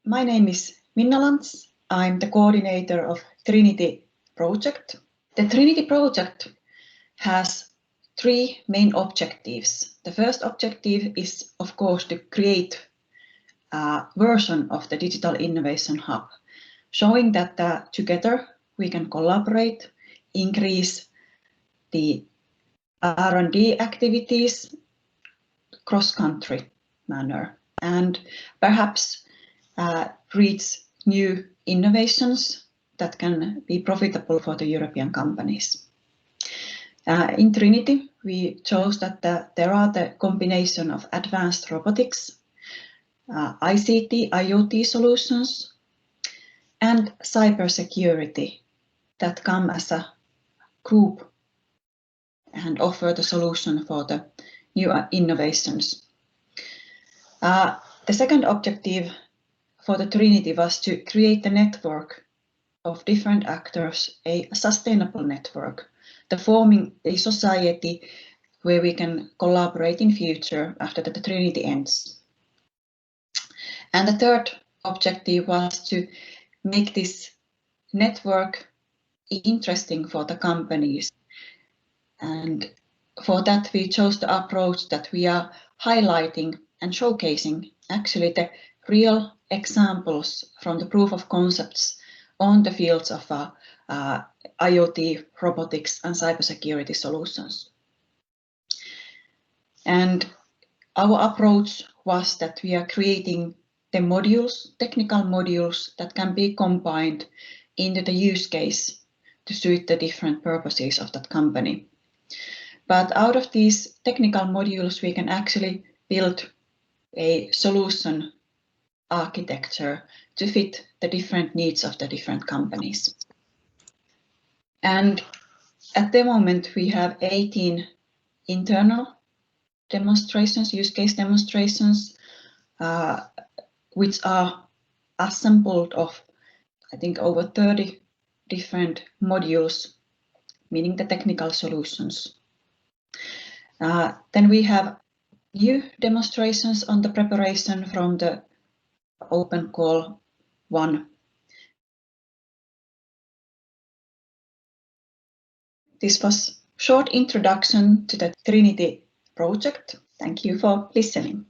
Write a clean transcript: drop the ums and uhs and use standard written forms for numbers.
My name is Minna Lantz. I'm the coordinator of TRINITY project. The TRINITY project has three main objectives. The first objective is, of course, to create a version of the Digital Innovation Hub, showing that together we can collaborate, increase the R&D activities cross-country manner, and perhaps reach new innovations that can be profitable for the European companies. In TRINITY, we chose that there are the combination of advanced robotics, ICT, IoT solutions, and cybersecurity that come as a group and offer the solution for the new innovations. The second objective for the TRINITY was to create a network of different actors, a sustainable network, forming a society where we can collaborate in future after the TRINITY ends. And the third objective was to make this network interesting for the companies. And for that, we chose the approach that we are highlighting and showcasing actually the real examples from the proof of concepts on the fields of IoT, robotics, and cybersecurity solutions. And our approach was that we are creating the modules, technical modules that can be combined into the use case to suit the different purposes of that company. But out of these technical modules, we can actually build a solution architecture to fit the different needs of the different companies. And at the moment, we have 18 internal demonstrations, use case demonstrations, which are assembled of, I think, over 30 different modules, meaning the technical solutions. Then we have new demonstrations on the preparation from the Open Call 1. This was a short introduction to the TRINITY project. Thank you for listening.